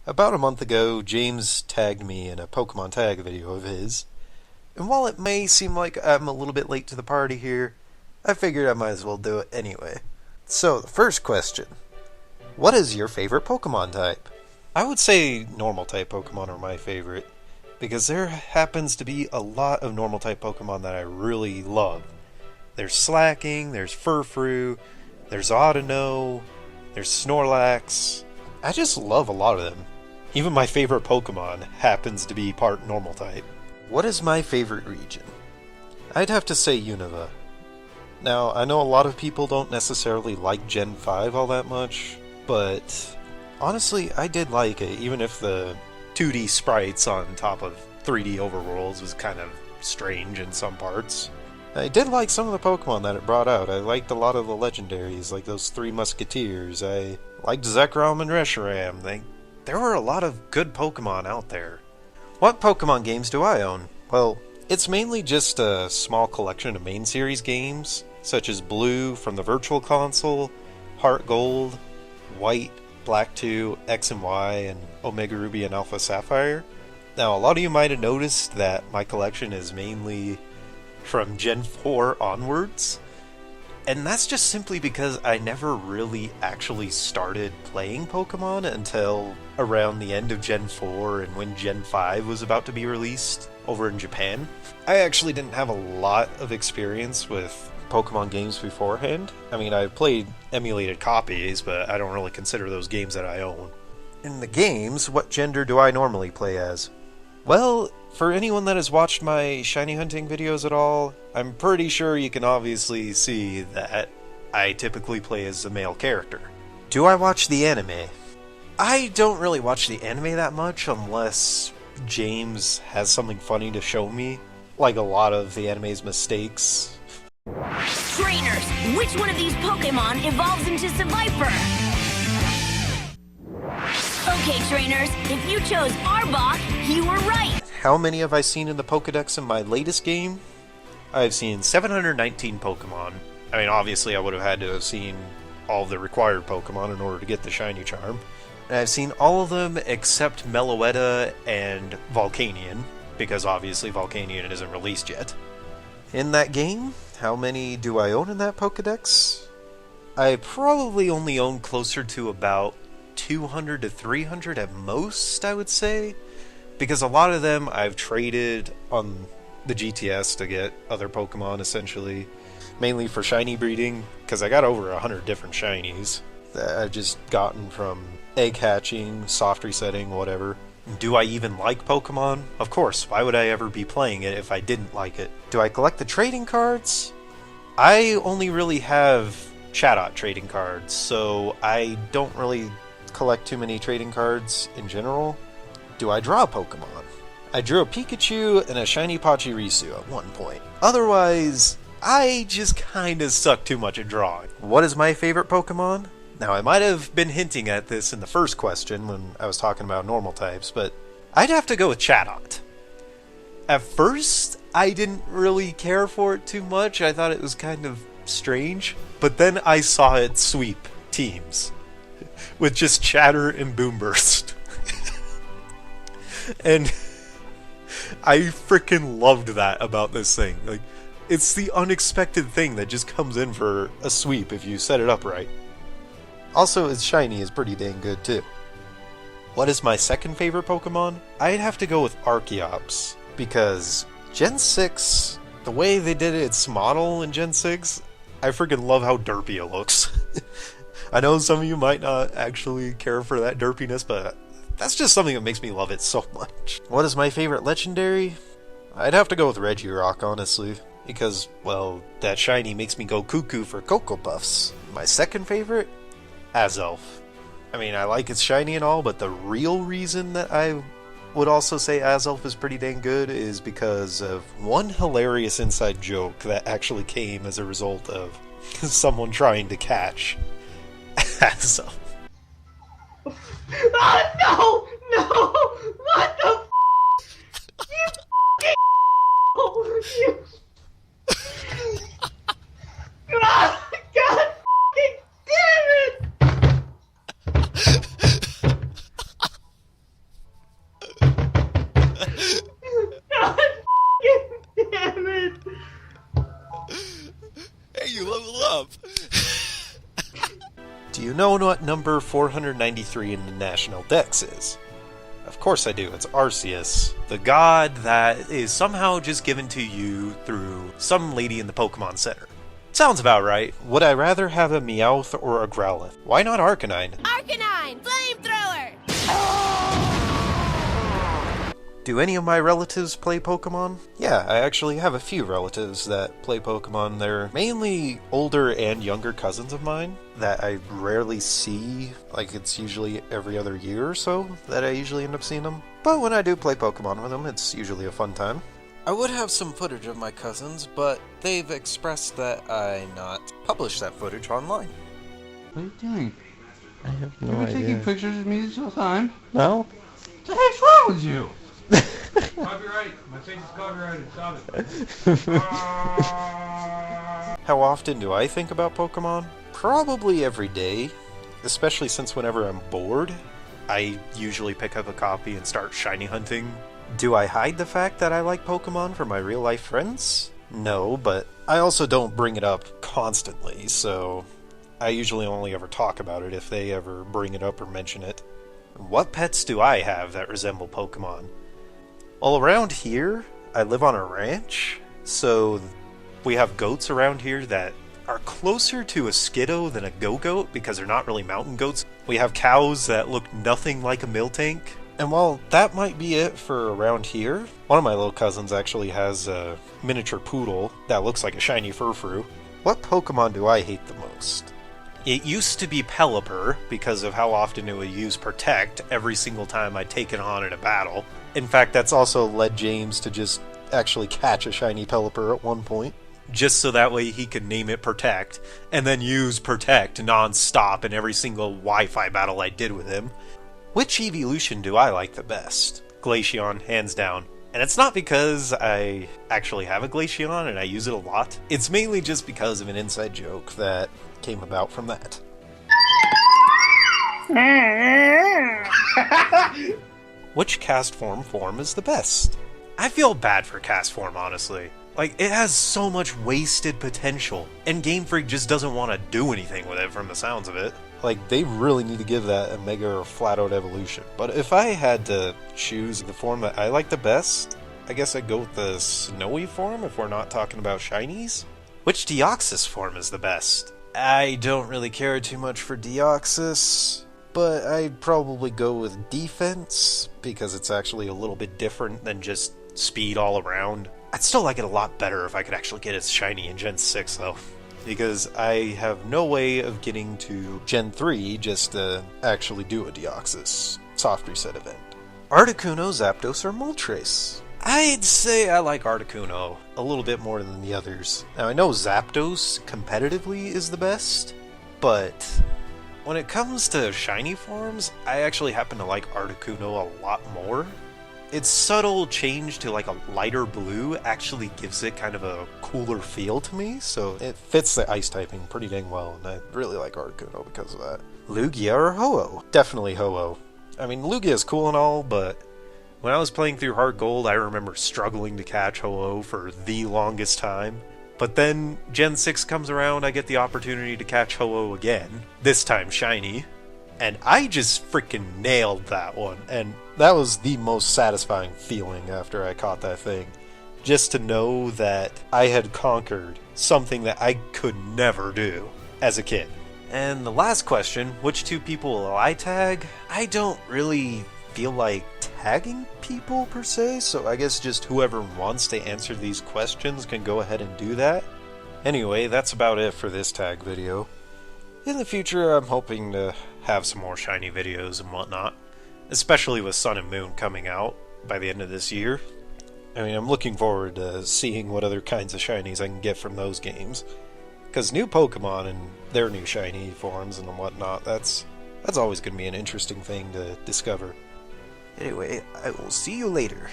About a month ago, James tagged me in a Pokemon tag video of his, and while it may seem like I'm a little bit late to the party here, I figured I might as well do it anyway. So, the first question. What is your favorite Pokemon type? I would say normal type Pokemon are my favorite, because there happens to be a lot of normal type Pokemon that I really love. There's Slacking, there's Furfrou, there's Audino, there's Snorlax. I just love a lot of them. Even my favorite Pokemon happens to be part normal type. What is my favorite region? I'd have to say Unova. Now, I know a lot of people don't necessarily like Gen 5 all that much, but honestly, I did like it, even if the 2D sprites on top of 3D overworlds was kind of strange in some parts. I did like some of the Pokemon that it brought out. I liked a lot of the legendaries, like those three Musketeers. I liked Zekrom and Reshiram. There were a lot of good Pokemon out there. What Pokemon games do I own? Well, it's mainly just a small collection of main series games, such as Blue from the Virtual Console, Heart Gold, White, Black 2, X and Y, and Omega Ruby and Alpha Sapphire. Now, a lot of you might have noticed that my collection is mainly from Gen 4 onwards, and that's just simply because I never really actually started playing Pokemon until around the end of Gen 4 and when Gen 5 was about to be released over in Japan. I actually didn't have a lot of experience with Pokemon games beforehand. I mean, I've played emulated copies, but I don't really consider those games that I own. In the games, what gender do I normally play as? Well, for anyone that has watched my shiny hunting videos at all, I'm pretty sure you can obviously see that I typically play as a male character. Do I watch the anime? I don't really watch the anime that much unless James has something funny to show me, like a lot of the anime's mistakes. Trainers, which one of these Pokemon evolves into Seviper? Okay, trainers, if you chose Arbok, you were right. How many have I seen in the Pokédex in my latest game? I've seen 719 Pokemon. I mean, obviously I would have had to have seen all of the required Pokemon in order to get the shiny charm. And I've seen all of them except Meloetta and Volcanion, because obviously Volcanion isn't released yet. In that game, how many do I own in that Pokédex? I probably only own closer to about 200 to 300 at most, I would say, because a lot of them I've traded on the GTS to get other Pokemon, essentially, mainly for shiny breeding, because I got over 100 different shinies that I've just gotten from egg hatching, soft resetting, whatever. Do I even like Pokemon? Of course, why would I ever be playing it if I didn't like it? Do I collect the trading cards? I only really have Chatot trading cards, so I don't really collect too many trading cards in general. Do I draw a Pokemon? I drew a Pikachu and a shiny Pachirisu at one point. Otherwise, I just kinda suck too much at drawing. What is my favorite Pokemon? Now, I might have been hinting at this in the first question when I was talking about normal types, but I'd have to go with Chatot. At first, I didn't really care for it too much. I thought it was kind of strange. But then I saw it sweep teams with just Chatter and Boomburst. And I freaking loved that about this thing. Like, it's the unexpected thing that just comes in for a sweep if you set it up right. Also, its shiny is pretty dang good too. What is my second favorite Pokemon? I'd have to go with Archeops, because Gen 6, the way they did its model in Gen 6, I freaking love how derpy it looks. I know some of you might not actually care for that derpiness, but that's just something that makes me love it so much. What is my favorite legendary? I'd have to go with Regirock, honestly, because, well, that shiny makes me go cuckoo for Cocoa Puffs. My second favorite? Azelf. I mean, I like its shiny and all, but the real reason that I would also say Azelf is pretty dang good is because of one hilarious inside joke that actually came as a result of someone trying to catch Azelf. Oh, no! No! What the f***? You f***ing... You... God f***ing damn it! know what number 493 in the National Dex is? Of course I do, it's Arceus, the god that is somehow just given to you through some lady in the Pokemon Center. Sounds about right. Would I rather have a Meowth or a Growlithe? Why not Arcanine? Arcanine! Flamethrower! Do any of my relatives play Pokemon? Yeah, I actually have a few relatives that play Pokemon. They're mainly older and younger cousins of mine that I rarely see. Like, it's usually every other year or so that I usually end up seeing them. But when I do play Pokemon with them, it's usually a fun time. I would have some footage of my cousins, but they've expressed that I not publish that footage online. What are you doing? I have no You've been idea. taking pictures of me this whole time. No? What the heck's wrong with you? Copyright. My face is copyrighted. Stop it. How often do I think about Pokemon? Probably every day, especially since whenever I'm bored, I usually pick up a copy and start shiny hunting. Do I hide the fact that I like Pokemon from my real life friends? No, but I also don't bring it up constantly, so I usually only ever talk about it if they ever bring it up or mention it. What pets do I have that resemble Pokemon? Well, around here, I live on a ranch, so we have goats around here that are closer to a Skiddo than a go-goat because they're not really mountain goats. We have cows that look nothing like a Miltank. And while that might be it for around here, one of my little cousins actually has a miniature poodle that looks like a shiny Furfrou. What Pokemon do I hate the most? It used to be Pelipper because of how often it would use Protect every single time I take it on in a battle. In fact, that's also led James to just actually catch a shiny Pelipper at one point. Just so that way he could name it Protect, and then use Protect non-stop in every single Wi-Fi battle I did with him. Which Eeveelution do I like the best? Glaceon, hands down. And it's not because I actually have a Glaceon and I use it a lot. It's mainly just because of an inside joke that came about from that. Which Castform form is the best? I feel bad for Castform, honestly. Like, it has so much wasted potential, and Game Freak just doesn't want to do anything with it from the sounds of it. Like, they really need to give that a mega or flat-out evolution. But if I had to choose the form that I like the best, I guess I'd go with the Snowy form if we're not talking about shinies. Which Deoxys form is the best? I don't really care too much for Deoxys, but I'd probably go with Defense, because it's actually a little bit different than just speed all around. I'd still like it a lot better if I could actually get its shiny in Gen 6, though. Because I have no way of getting to Gen 3 just to actually do a Deoxys soft reset event. Articuno, Zapdos, or Moltres? I'd say I like Articuno a little bit more than the others. Now, I know Zapdos competitively is the best, but when it comes to shiny forms, I actually happen to like Articuno a lot more. Its subtle change to like a lighter blue actually gives it kind of a cooler feel to me, so it fits the ice typing pretty dang well, and I really like Articuno because of that. Lugia or Ho-Oh? Definitely Ho-Oh. I mean, Lugia is cool and all, but when I was playing through Heart Gold, I remember struggling to catch Ho-Oh for the longest time. But then Gen 6 comes around, I get the opportunity to catch Ho-Oh again, this time shiny, and I just freaking nailed that one, and that was the most satisfying feeling after I caught that thing. Just to know that I had conquered something that I could never do as a kid. And the last question, which two people will I tag? I don't really feel like tagging people per se, so I guess just whoever wants to answer these questions can go ahead and do that. Anyway, that's about it for this tag video. In the future, I'm hoping to have some more shiny videos and whatnot, especially with Sun and Moon coming out by the end of this year. I mean, I'm looking forward to seeing what other kinds of shinies I can get from those games. Because new Pokemon and their new shiny forms and whatnot, that's always going to be an interesting thing to discover. Anyway, I will see you later.